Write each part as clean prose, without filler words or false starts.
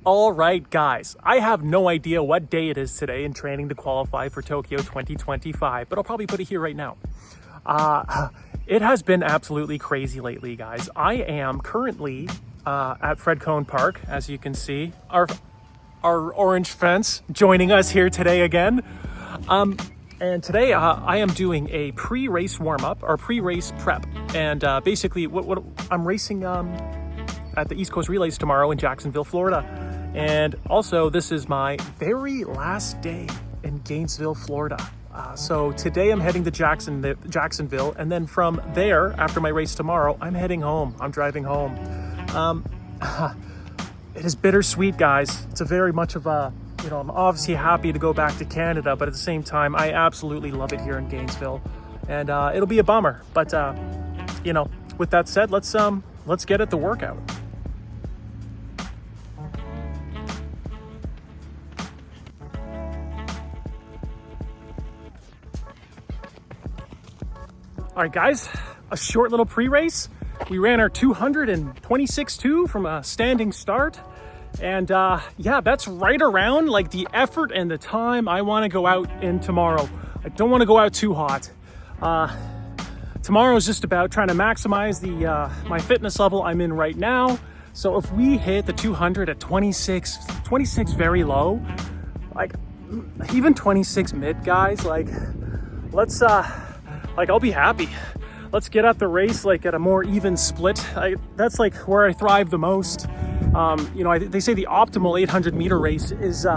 All right, guys, I have no idea what day it is today in training to qualify for Tokyo 2025, but I'll probably put it here right now. It has been absolutely crazy lately, guys. I am currently at Fred Cohn Park, as you can see, our orange fence joining us here today again. And today I am doing a pre-race warm-up or pre-race prep. And basically what I'm racing at the East Coast Relays tomorrow in Jacksonville, Florida. And also this is my very last day in Gainesville, Florida. So today I'm heading to Jacksonville, and then from there, after my race tomorrow, I'm heading home. I'm driving home. It is bittersweet, guys. It's a very much of a, I'm obviously happy to go back to Canada, but at the same time, I absolutely love it here in Gainesville. And it'll be a bummer, but with that said, let's get at the workout. All right, guys, a short little pre-race. We ran our 226.2 from a standing start. And yeah, that's right around like the effort and the time I want to go out in tomorrow. I don't want to go out too hot. Tomorrow is just about trying to maximize my fitness level I'm in right now. So if we hit the 200 at 26 very low, like even 26 mid, guys, like let's I'll be happy. Let's get at the race like at a more even split. That's like where I thrive the most. They say the optimal 800 meter race is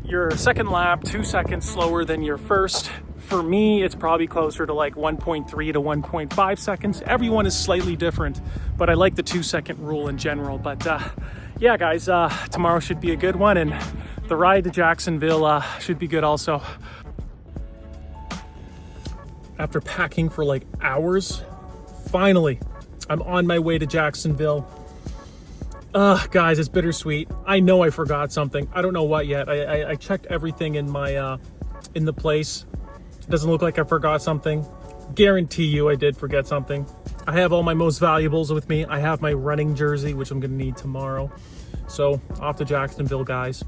your second lap 2 seconds slower than your first. For me, it's probably closer to like 1.3 to 1.5 seconds. Everyone is slightly different, but I like the 2 second rule in general. But yeah, guys, tomorrow should be a good one, and the ride to Jacksonville should be good also. After packing for like hours, finally, I'm on my way to Jacksonville. Guys, it's bittersweet. I know I forgot something. I don't know what yet. I checked everything in my in the place. It doesn't look like I forgot something. Guarantee you I did forget something. I have all my most valuables with me. I have my running jersey, which I'm gonna need tomorrow. So off to Jacksonville, guys.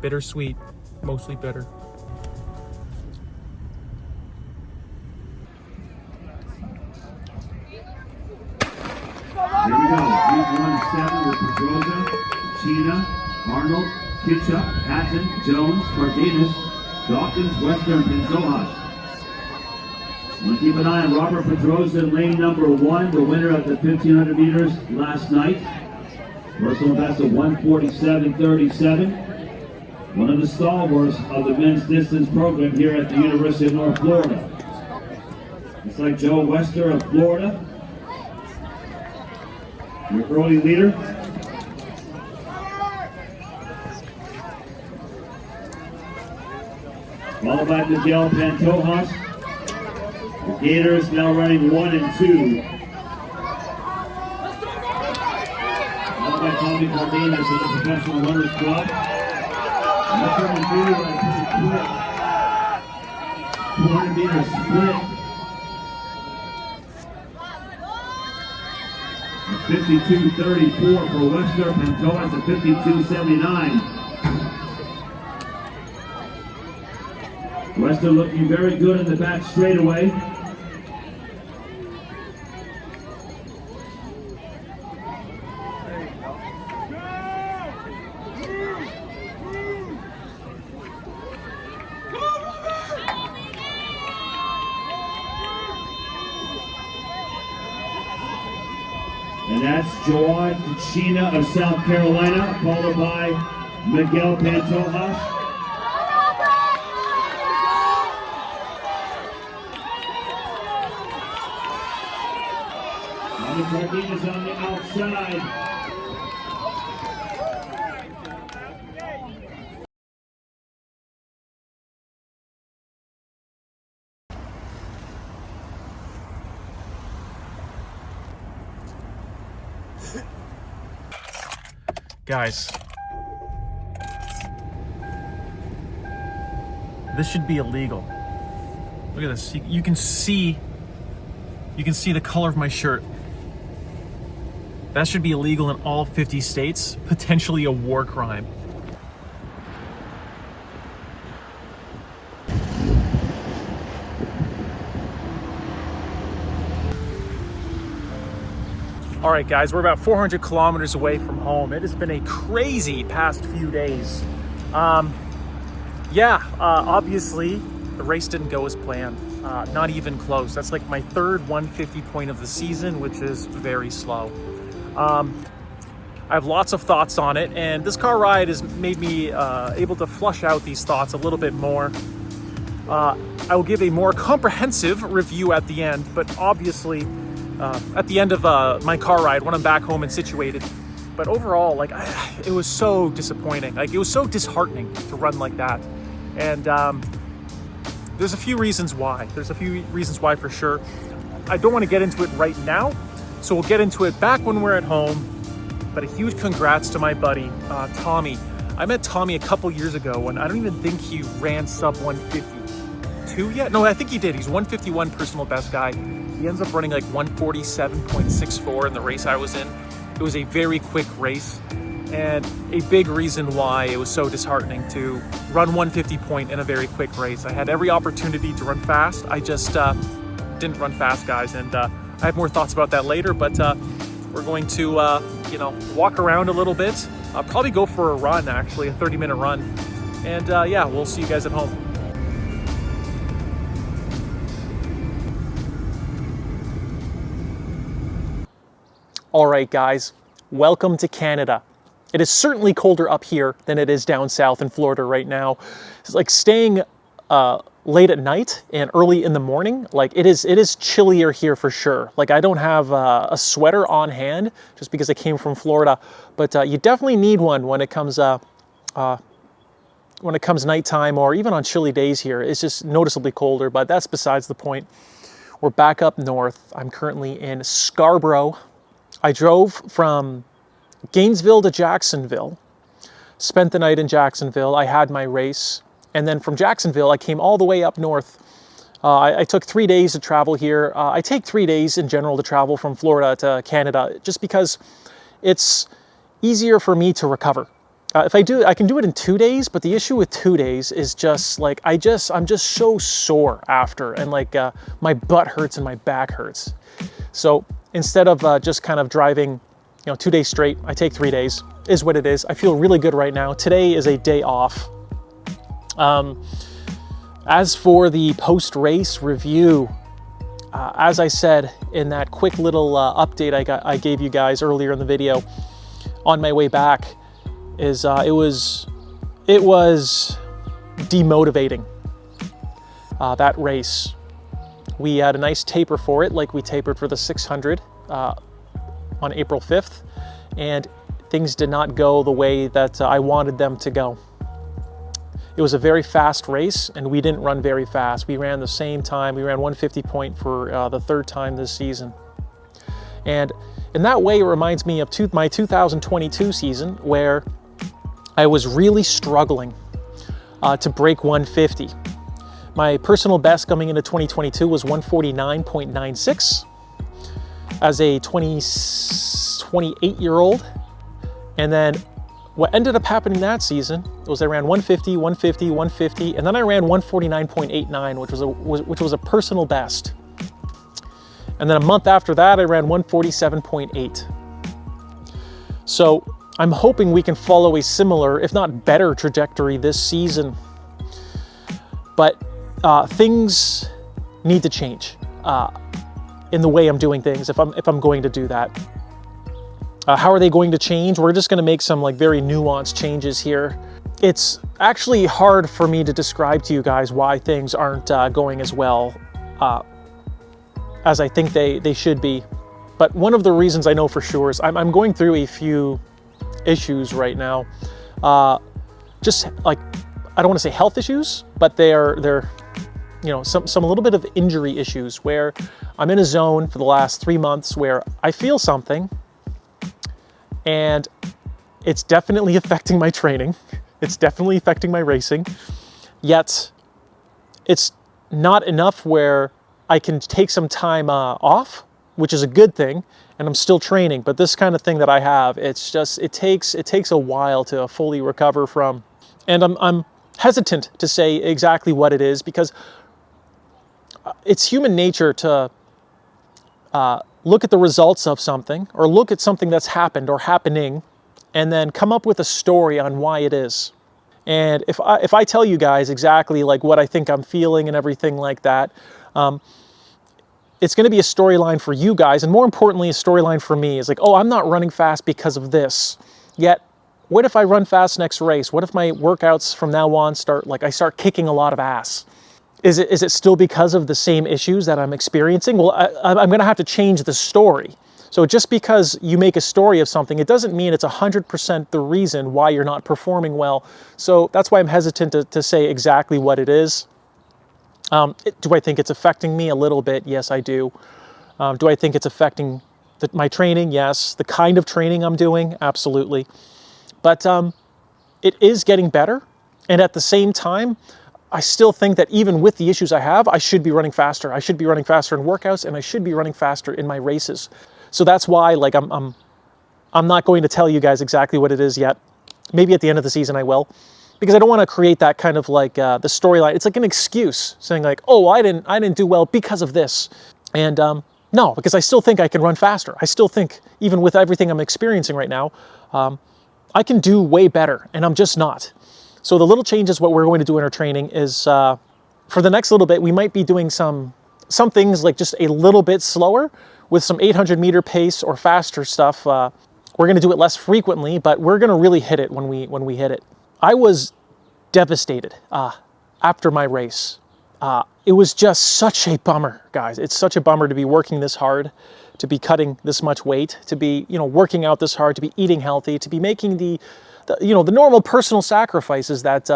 Bittersweet, mostly bitter. Here we go. Heat 1-7 with Pedroza, Chena, Arnold, Kichuk, Hatton, Jones, Cardenas, Dawkins, Western, Penzojas. Want to keep an eye on Robert Pedroza in lane number 1, the winner of the 1500 meters last night. Personal best of 1:47.37. One of the stalwarts of the men's distance program here at the University of North Florida. It's like Joe Wester of Florida, your early leader. Followed by Miguel Pantojas. The Gators now running 1 and 2. Followed by Tommy Cardenas of the Professional Runners Club. After the 200 meter split. 52.34 for Wester, Pantojas at 52.79. Wester looking very good in the back straightaway. And that's Joan Chena of South Carolina, followed by Miguel Pantojas. And Cardenas on the outside. Guys, this should be illegal. Look at this. You can see the color of my shirt. That should be illegal in all 50 states, potentially a war crime. All right, guys, we're about 400 kilometers away from home. It has been a crazy past few days. Obviously, the race didn't go as planned. Not even close. That's like my third 150 point of the season, which is very slow. I have lots of thoughts on it, and this car ride has made me able to flush out these thoughts a little bit more. I will give a more comprehensive review at the end, but obviously at the end of my car ride when I'm back home and situated. But overall, like, it was so disappointing. Like, it was so disheartening to run like that. And there's a few reasons why. There's a few reasons why for sure. I don't want to get into it right now, so we'll get into it back when we're at home. But a huge congrats to my buddy, Tommy. I met Tommy a couple years ago, and I don't even think he ran sub 152 yet. No, I think he did. He's 151 personal best guy. He ends up running like 147.64 in the race I was in. It was a very quick race, and a big reason why it was so disheartening to run 150 point in a very quick race. I had every opportunity to run fast. I just didn't run fast, guys, and I have more thoughts about that later, but we're going to walk around a little bit. I'll probably go for a run, actually, a 30-minute run, and we'll see you guys at home. All right, guys, welcome to Canada. It is certainly colder up here than it is down south in Florida right now. It's like staying late at night and early in the morning. Like, it is chillier here for sure. Like, I don't have a sweater on hand just because I came from Florida, but you definitely need one when it comes nighttime, or even on chilly days here. It's just noticeably colder, but that's besides the point. We're back up north. I'm currently in Scarborough. I drove from Gainesville to Jacksonville, spent the night in Jacksonville. I had my race, and then from Jacksonville, I came all the way up north. I took 3 days to travel here. I take 3 days in general to travel from Florida to Canada, just because it's easier for me to recover. If I do, I can do it in 2 days, but the issue with 2 days is just like, I'm just so sore after, and like my butt hurts and my back hurts. So instead of just kind of driving, 2 days straight, I take 3 days, is what it is. I feel really good right now. Today is a day off. As for the post-race review, as I said in that quick little update I gave you guys earlier in the video, on my way back, is it was demotivating, that race. We had a nice taper for it, like we tapered for the 600 on April 5th, and things did not go the way that I wanted them to go. It was a very fast race, and we didn't run very fast. We ran the same time. We ran 150 point for the third time this season. And in that way, it reminds me of my 2022 season, where I was really struggling to break 150. My personal best coming into 2022 was 149.96 as a 28-year-old. And then what ended up happening that season was I ran 150, 150, 150, and then I ran 149.89, which was a personal best. And then a month after that, I ran 147.8. So I'm hoping we can follow a similar, if not better, trajectory this season. But things need to change in the way I'm doing things if I'm going to do that. How are they going to change? We're just going to make some like very nuanced changes here. It's actually hard for me to describe to you guys why things aren't going as well as I think they should be. But one of the reasons I know for sure is I'm going through a few issues right now. Just like, I don't want to say health issues, but they're some a little bit of injury issues where I'm in a zone for the last 3 months where I feel something, and it's definitely affecting my training. It's definitely affecting my racing, yet it's not enough where I can take some time off, which is a good thing, and I'm still training, but this kind of thing that I have, it's just, it takes a while to fully recover from. And I'm hesitant to say exactly what it is, because it's human nature to look at the results of something, or look at something that's happened or happening, and then come up with a story on why it is. And if I tell you guys exactly like what I think I'm feeling and everything like that, it's going to be a storyline for you guys, and more importantly, a storyline for me. It's like, oh, I'm not running fast because of this. Yet, what if I run fast next race? What if my workouts from now on I start kicking a lot of ass? Is it still because of the same issues that I'm experiencing? Well, I'm going to have to change the story. So just because you make a story of something, it doesn't mean it's 100% the reason why you're not performing well. So that's why I'm hesitant to say exactly what it is. Do I think it's affecting me a little bit? Yes, I do. Do I think it's affecting my training? Yes. The kind of training I'm doing? Absolutely. But it is getting better. And at the same time, I still think that even with the issues I have, I should be running faster. I should be running faster in workouts, and I should be running faster in my races. So that's why, like, I'm not going to tell you guys exactly what it is yet. Maybe at the end of the season I will, because I don't want to create that kind of like the storyline. It's like an excuse saying like, oh, I didn't do well because of this. And no, because I still think I can run faster. I still think, even with everything I'm experiencing right now, I can do way better, and I'm just not. So the little changes, what we're going to do in our training is, for the next little bit, we might be doing some things like just a little bit slower with some 800-meter pace or faster stuff. We're going to do it less frequently, but we're going to really hit it when we hit it. I was devastated after my race. It was just such a bummer, guys. It's such a bummer to be working this hard, to be cutting this much weight, to be, working out this hard, to be eating healthy, to be making the normal personal sacrifices that,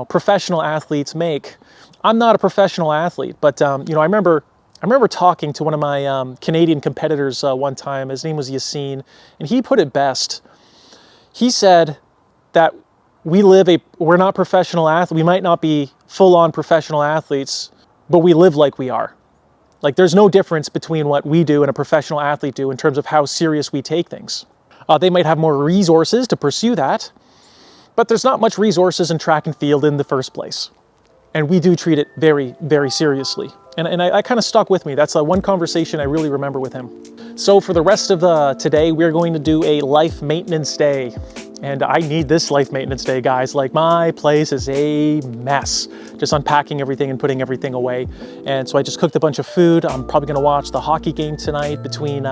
professional athletes make. I'm not a professional athlete, but, I remember talking to one of my Canadian competitors one time. His name was Yassine, and he put it best. He said that we're not professional athletes. We might not be full-on professional athletes, but we live like we are. Like, there's no difference between what we do and a professional athlete do in terms of how serious we take things. They might have more resources to pursue that, but there's not much resources in track and field in the first place. And we do treat it very, very seriously. And I kind of stuck with me. That's one conversation I really remember with him. So for the rest of today, we're going to do a life maintenance day. And I need this life maintenance day, guys. Like, my place is a mess. Just unpacking everything and putting everything away. And so I just cooked a bunch of food. I'm probably going to watch the hockey game tonight between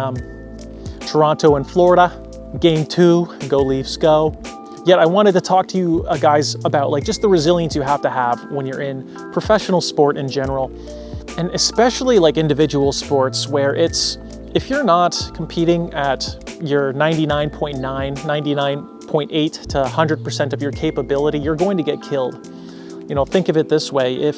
Toronto and Florida. Game 2, go Leafs, go. Yet I wanted to talk to you guys about like just the resilience you have to have when you're in professional sport in general, and especially like individual sports where if you're not competing at your 99.9, 99.8 to 100% of your capability, you're going to get killed. Think of it this way. If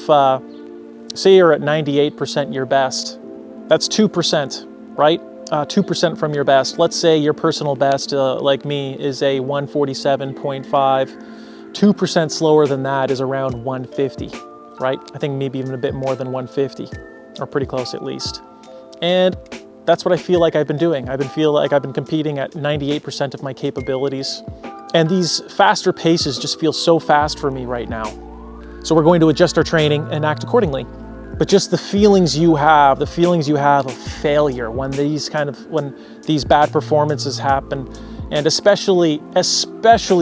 say you're at 98% your best, that's 2%, right? 2% from your best. Let's say your personal best, like me, is a 147.5. 2% slower than that is around 150, right? I think maybe even a bit more than 150, or pretty close at least. And that's what I feel like I've been doing. I've been competing at 98% of my capabilities. And these faster paces just feel so fast for me right now. So we're going to adjust our training and act accordingly. But just the feelings you have of failure when these bad performances happen, and especially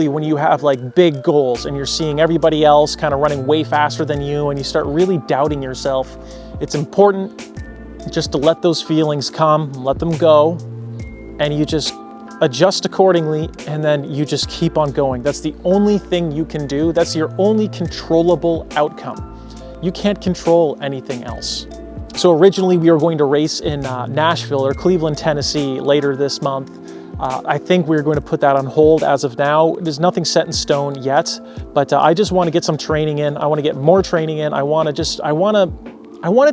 when you have like big goals and you're seeing everybody else kind of running way faster than you, and you start really doubting yourself, it's important just to let those feelings come, let them go, and you just adjust accordingly, and then you just keep on going. That's the only thing you can do. That's your only controllable outcome. You can't control anything else. So originally we were going to race in Nashville or Cleveland, Tennessee later this month. I think we're going to put that on hold as of now. There's nothing set in stone yet, but I just want to get some training in. I want to get more training in. I want it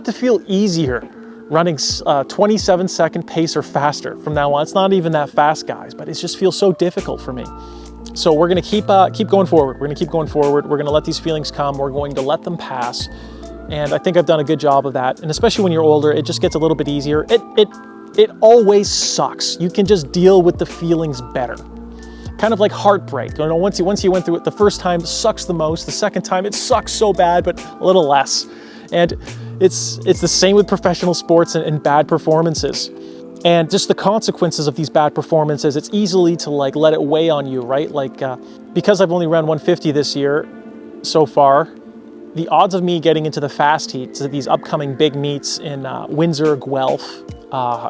to feel easier running 27-second pace or faster from now on. It's not even that fast, guys, but it just feels so difficult for me. So we're going to keep going forward. We're going to keep going forward. We're going to let these feelings come. We're going to let them pass. And I think I've done a good job of that. And especially when you're older, it just gets a little bit easier. It it always sucks. You can just deal with the feelings better. Kind of like heartbreak. You know, once you went through it, the first time sucks the most. The second time it sucks so bad, but a little less. And it's the same with professional sports and bad performances. And just the consequences of these bad performances, it's easily to like let it weigh on you, right? Like because I've only run 150 this year so far, the odds of me getting into the fast heats, these upcoming big meets in Windsor, Guelph,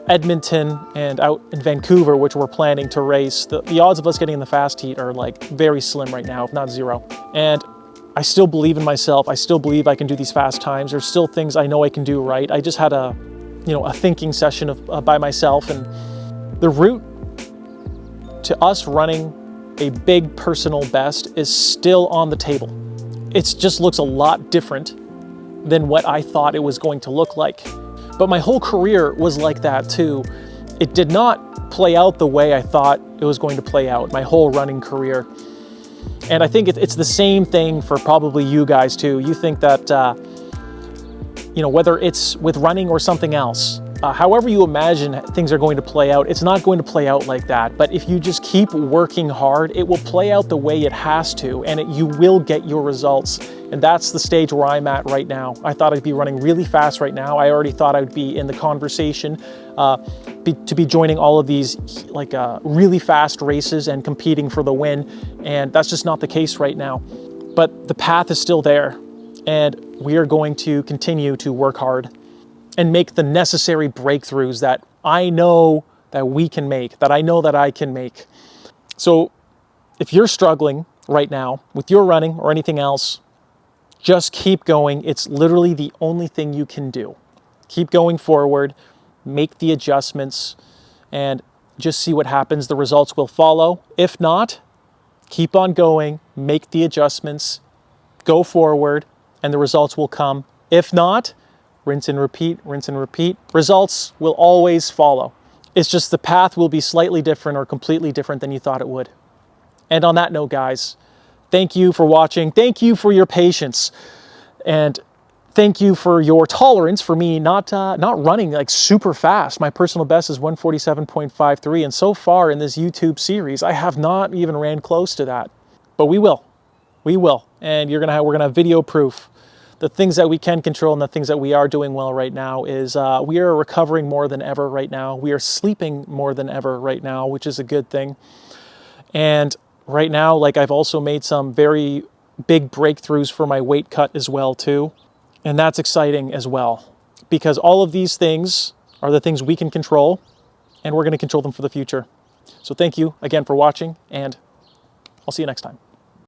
Edmonton, and out in Vancouver, which we're planning to race, the odds of us getting in the fast heat are like very slim right now, if not zero. And I still believe in myself. I still believe I can do these fast times. There's still things I know I can do right. I just had a thinking session by myself, and the route to us running a big personal best is still on the table. It just looks a lot different than what I thought it was going to look like. But my whole career was like that too. It did not play out the way I thought it was going to play out, my whole running career. And I think it's the same thing for probably you guys too. You think that, whether it's with running or something else, however you imagine things are going to play out, it's not going to play out like that. But if you just keep working hard, it will play out the way it has to, and you will get your results. And that's the stage where I'm at right now. I thought I'd be running really fast right now. I already thought I would be in the conversation to be joining all of these really fast races and competing for the win. And that's just not the case right now. But the path is still there. And we are going to continue to work hard and make the necessary breakthroughs that I know that we can make, that I know that I can make. So if you're struggling right now with your running or anything else, just keep going. It's literally the only thing you can do. Keep going forward, make the adjustments, and just see what happens. The results will follow. If not, keep on going, make the adjustments, go forward, and the results will come. If not, rinse and repeat, rinse and repeat. Results will always follow. It's just the path will be slightly different or completely different than you thought it would. And on that note, guys, thank you for watching. Thank you for your patience. And thank you for your tolerance for me not running like super fast. My personal best is 147.53. And so far in this YouTube series, I have not even ran close to that. But we will. We will. And we're gonna have video proof. The things that we can control and the things that we are doing well right now is we are recovering more than ever right now. We are sleeping more than ever right now, which is a good thing. And right now, like, I've also made some very big breakthroughs for my weight cut as well too. And that's exciting as well, because all of these things are the things we can control, and we're going to control them for the future. So thank you again for watching, and I'll see you next time.